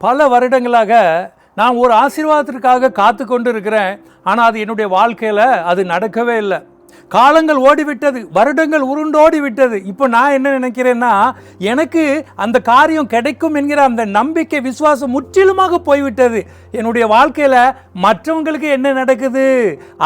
பல வருடங்களாக நான் ஒரு ஆசீர்வாதத்திற்காக காத்து கொண்டு இருக்கிறேன். ஆனால் அது என்னுடைய வாழ்க்கையில் அது நடக்கவே இல்லை. காலங்கள் ஓடிவிட்டது, வருடங்கள் உருண்டோடி விட்டது. இப்போ நான் என்ன நினைக்கிறேன்னா, எனக்கு அந்த காரியம் கிடைக்கும் என்கிற அந்த நம்பிக்கை, விசுவாசம் முற்றிலுமாக போய்விட்டது. என்னுடைய வாழ்க்கையில் மற்றவங்களுக்கு என்ன நடக்குது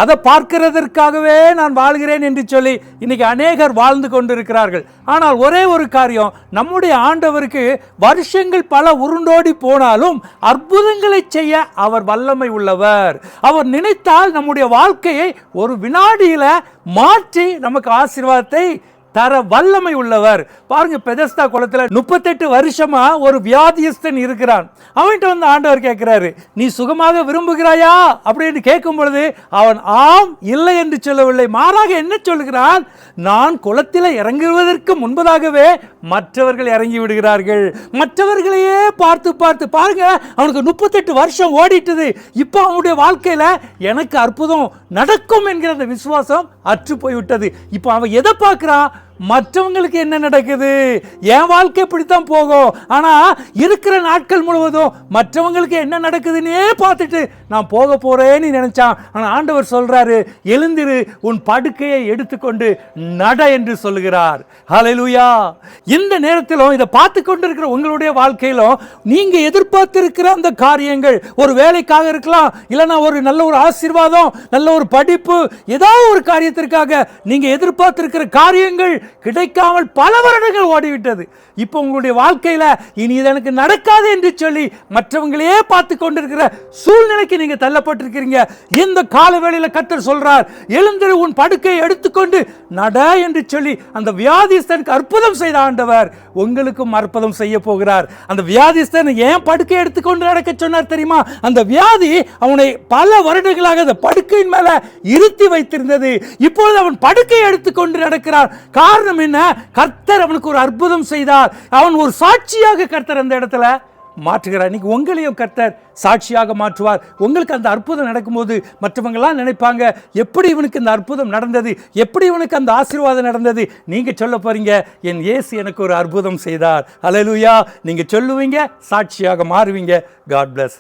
அதை பார்க்கிறதற்காகவே நான் வாழ்கிறேன் என்று சொல்லி இன்னைக்கு அநேகர் வாழ்ந்து கொண்டிருக்கிறார்கள். ஆனால் ஒரே ஒரு காரியம், நம்முடைய ஆண்டவருக்கு வருஷங்கள் பல உருண்டோடி போனாலும் அற்புதங்களை செய்ய அவர் வல்லமை உள்ளவர். அவர் நினைத்தால் நம்முடைய வாழ்க்கையை ஒரு வினாடியில் மாற்றி நமக்கு ஆசீர்வாதத்தை தர வல்லமை உள்ளவர். பாருங்க, பெதஸ்தா குளத்தில் 38 வருஷமா ஒரு வியாதியஸ்தன் இருக்கிறான். அவன்கிட்ட வந்து ஆண்டவர் கேட்கிறாரு, நீ சுகமாக விரும்புகிறாயா அப்படின்னு கேட்கும் பொழுது அவன் ஆம் இல்லை என்று சொல்லவில்லை. மாறாக என்ன சொல்கிறான், நான் குளத்தில் இறங்குவதற்கு முன்பதாகவே மற்றவர்கள் இறங்கி விடுகிறார்கள். மற்றவர்களையே பார்த்து பார்த்து பாருங்க, அவனுக்கு 38 வருஷம் ஓடிட்டது. இப்போ அவனுடைய வாழ்க்கையில் எனக்கு அற்புதம் நடக்கும் என்கிற அந்த விசுவாசம் அற்று போய்விட்டது. இப்போ அவன் எதை பார்க்கிறான், மற்றவங்களுக்கு என்ன நடக்குது, என் வாழ்க்கை இப்படித்தான் போகும், ஆனால் இருக்கிற நாட்கள் முழுவதும் மற்றவங்களுக்கு என்ன நடக்குதுன்னே பார்த்துட்டு நான் போக போறேன்னு நினைச்சான். ஆனால் ஆண்டவர் சொல்றாரு, எழுந்திரு, உன் படுக்கையை எடுத்துக்கொண்டு நட என்று சொல்லுகிறார். ஹல்லேலூயா. இந்த நேரத்திலும் இதை பார்த்து கொண்டிருக்கிற உங்களுடைய வாழ்க்கையிலும் நீங்க எதிர்பார்த்திருக்கிற அந்த காரியங்கள், ஒரு வேலைக்காக இருக்கலாம், இல்லைன்னா ஒரு நல்ல ஒரு ஆசீர்வாதம், நல்ல ஒரு படிப்பு, ஏதாவது ஒரு காரியத்திற்காக நீங்க எதிர்பார்த்திருக்கிற காரியங்கள் கிடைக்காமல் பல வருடங்கள் ஓடிவிட்டது. இப்போ உங்களுடைய வாழ்க்கையில இனி இது எனக்கு நடக்காது என்று சொல்லி மற்றவங்களையே பார்த்து கொண்டிருக்கிற சூழ்நிலைக்கு நீங்க தள்ளப்பட்டிருக்கிறீங்க. இந்த காலவேளையில கர்த்தர் சொல்றார், எழுந்திரு, உன் படுக்கையை எடுத்துக்கொண்டு நட என்று சொல்லி அந்த வியாதிஸ்தனுக்கு அற்புதம் செய்த ஆண்டவர் உங்களுக்கும் அற்புதம் செய்ய போகிறார். அந்த வியாதிஸ்தன் ஏன் படுக்கையை எடுத்துக்கொண்டு நடக்க சொன்னார் தெரியுமா? அந்த வியாதி அவனை பல வருடங்களாக அந்த படுக்கையின் மேல இருத்தி வைத்திருந்தது. இப்பொழுது அவன் படுக்கையை எடுத்துக்கொண்டு நடக்கிறான். காரணம் என்ன? கர்த்தர் அவனுக்கு ஒரு அற்புதம் செய்தார். அவன் ஒரு சாட்சியாக கர்த்தர் அந்த இடத்துல மாற்றுகிறார். இன்னைக்கு உங்களையும் கர்த்தர் சாட்சியாக மாற்றுவார். உங்களுக்கு அந்த அற்புதம் நடக்கும்போது மற்றவங்களாம் நினைப்பாங்க, எப்படி இவனுக்கு இந்த அற்புதம் நடந்தது, எப்படி இவனுக்கு அந்த ஆசீர்வாதம் நடந்தது. நீங்க சொல்ல போறீங்க, என் இயேசு எனக்கு ஒரு அற்புதம் செய்தார். ஹல்லேலூயா. நீங்க சொல்லுவீங்க, சாட்சியாக மாறுவீங்க. God plus.